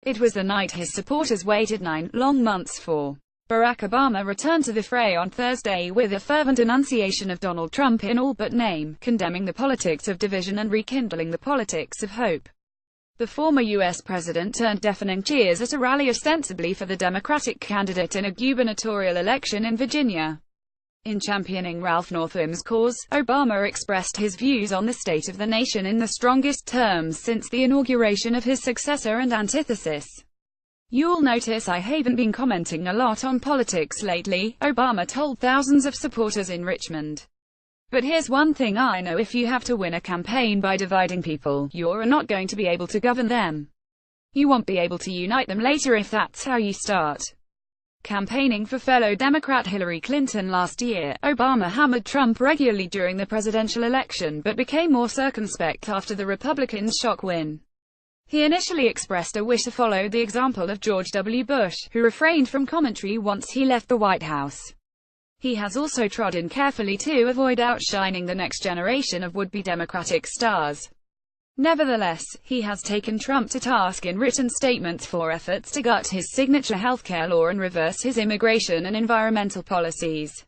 It was the night his supporters waited 9 long months for. Barack Obama returned to the fray on Thursday with a fervent denunciation of Donald Trump in all but name, condemning the politics of division and rekindling the politics of hope. The former U.S. president turned deafening cheers at a rally ostensibly for the Democratic candidate in a gubernatorial election in Virginia. In championing Ralph Northam's cause, Obama expressed his views on the state of the nation in the strongest terms since the inauguration of his successor and antithesis. "You'll notice I haven't been commenting a lot on politics lately," Obama told thousands of supporters in Richmond. "But here's one thing I know, if you have to win a campaign by dividing people, you're not going to be able to govern them. You won't be able to unite them later if that's how you start." Campaigning for fellow Democrat Hillary Clinton last year, Obama hammered Trump regularly during the presidential election but became more circumspect after the Republicans' shock win. He initially expressed a wish to follow the example of George W. Bush, who refrained from commentary once he left the White House. He has also trodden carefully to avoid outshining the next generation of would-be Democratic stars. Nevertheless, he has taken Trump to task in written statements for efforts to gut his signature healthcare law and reverse his immigration and environmental policies.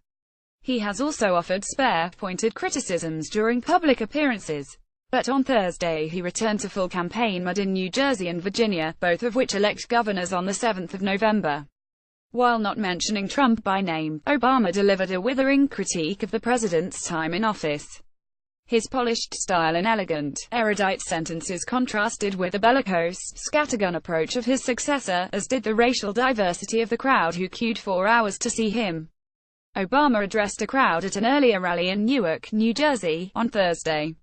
He has also offered spare, pointed criticisms during public appearances. But on Thursday he returned to full campaign mode in New Jersey and Virginia, both of which elect governors on the 7th of November. While not mentioning Trump by name, Obama delivered a withering critique of the president's time in office. His polished style and elegant, erudite sentences contrasted with the bellicose, scattergun approach of his successor, as did the racial diversity of the crowd who queued for hours to see him. Obama addressed a crowd at an earlier rally in Newark, New Jersey, on Thursday.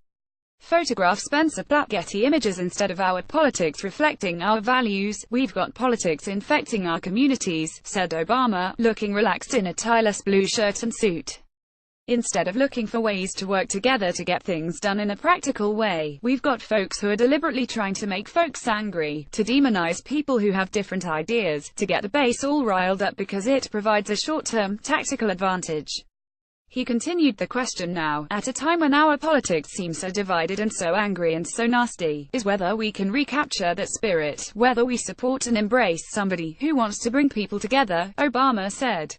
Photograph Spencer Platt. Getty Images. Instead of our politics reflecting our values, we've got politics infecting our communities, said Obama, looking relaxed in a tie-less blue shirt and suit. Instead of looking for ways to work together to get things done in a practical way, we've got folks who are deliberately trying to make folks angry, to demonize people who have different ideas, to get the base all riled up because it provides a short-term, tactical advantage. He continued, the question now, at a time when our politics seem so divided and so angry and so nasty, is whether we can recapture that spirit, whether we support and embrace somebody who wants to bring people together, Obama said.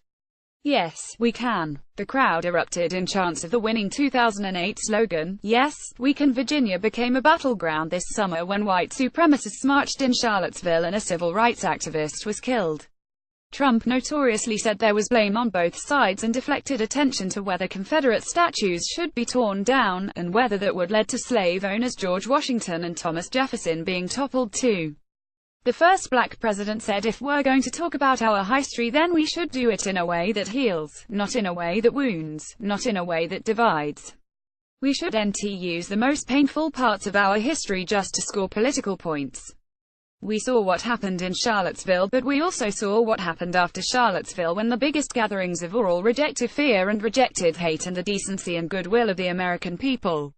Yes, we can. The crowd erupted in chants of the winning 2008 slogan, Yes, we can. Virginia became a battleground this summer when white supremacists marched in Charlottesville and a civil rights activist was killed. Trump notoriously said there was blame on both sides and deflected attention to whether Confederate statues should be torn down, and whether that would lead to slave owners George Washington and Thomas Jefferson being toppled too. The first black president said, if we're going to talk about our history, then we should do it in a way that heals, not in a way that wounds, not in a way that divides. We shouldn't use the most painful parts of our history just to score political points. We saw what happened in Charlottesville, but we also saw what happened after Charlottesville when the biggest gatherings of all rejected fear and rejected hate and the decency and goodwill of the American people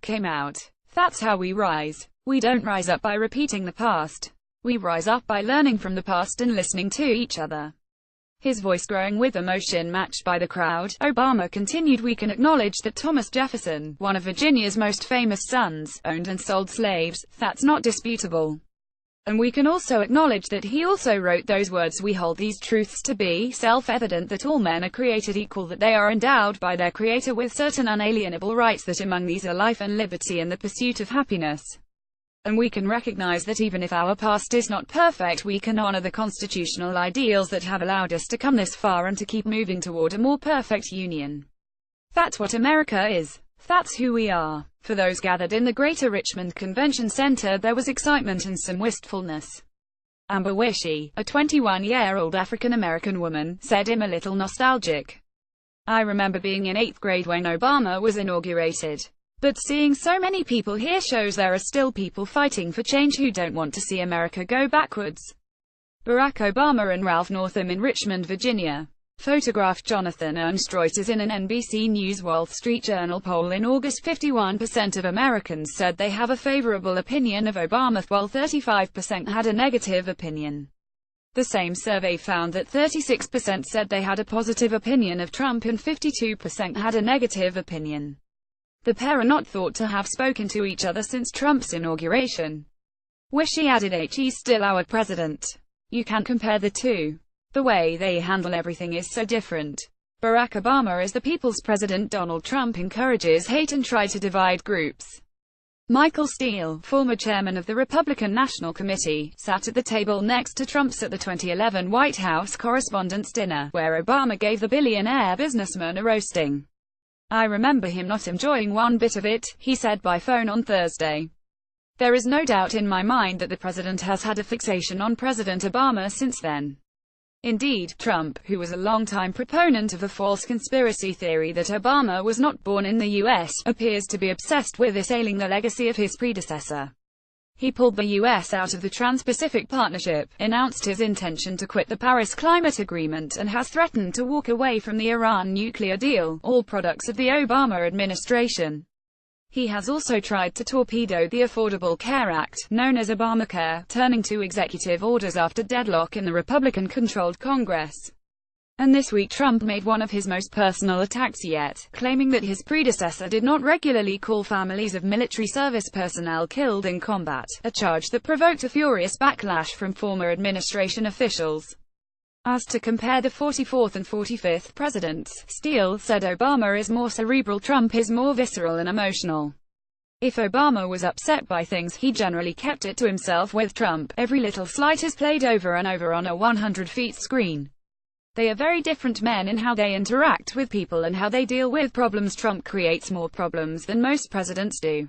came out. That's how we rise. We don't rise up by repeating the past. We rise up by learning from the past and listening to each other. His voice growing with emotion matched by the crowd, Obama continued, we can acknowledge that Thomas Jefferson, one of Virginia's most famous sons, owned and sold slaves. That's not disputable. And we can also acknowledge that he also wrote those words. We hold these truths to be self-evident, that all men are created equal, that they are endowed by their Creator with certain unalienable rights, that among these are life and liberty and the pursuit of happiness. And we can recognize that even if our past is not perfect, we can honor the constitutional ideals that have allowed us to come this far and to keep moving toward a more perfect union. That's what America is. That's who we are. For those gathered in the Greater Richmond Convention Center, there was excitement and some wistfulness. Amber Wishy, a 21-year-old African-American woman, said, I'm a little nostalgic. I remember being in 8th grade when Obama was inaugurated. But seeing so many people here shows there are still people fighting for change who don't want to see America go backwards. Barack Obama and Ralph Northam in Richmond, Virginia. Photograph Jonathan Ernst Reuters. In an NBC News Wall Street Journal poll in August, 51% of Americans said they have a favorable opinion of Obama, while 35% had a negative opinion. The same survey found that 36% said they had a positive opinion of Trump and 52% had a negative opinion. The pair are not thought to have spoken to each other since Trump's inauguration. Wishy added, he's still our president. You can't compare the two. The way they handle everything is so different. Barack Obama is the people's president. Donald Trump encourages hate and tries to divide groups. Michael Steele, former chairman of the Republican National Committee, sat at the table next to Trump's at the 2011 White House Correspondents' Dinner, where Obama gave the billionaire businessman a roasting. "I remember him not enjoying one bit of it," he said by phone on Thursday. "There is no doubt in my mind that the president has had a fixation on President Obama since then." Indeed, Trump, who was a longtime proponent of a false conspiracy theory that Obama was not born in the U.S., appears to be obsessed with assailing the legacy of his predecessor. He pulled the U.S. out of the Trans-Pacific Partnership, announced his intention to quit the Paris Climate Agreement, and has threatened to walk away from the Iran nuclear deal, all products of the Obama administration. He has also tried to torpedo the Affordable Care Act, known as Obamacare, turning to executive orders after deadlock in the Republican-controlled Congress. And this week Trump made one of his most personal attacks yet, claiming that his predecessor did not regularly call families of military service personnel killed in combat, a charge that provoked a furious backlash from former administration officials. Asked to compare the 44th and 45th presidents, Steele said Obama is more cerebral, Trump is more visceral and emotional. If Obama was upset by things, he generally kept it to himself. With Trump, every little slight is played over and over on a 100-feet screen. They are very different men in how they interact with people and how they deal with problems. Trump creates more problems than most presidents do.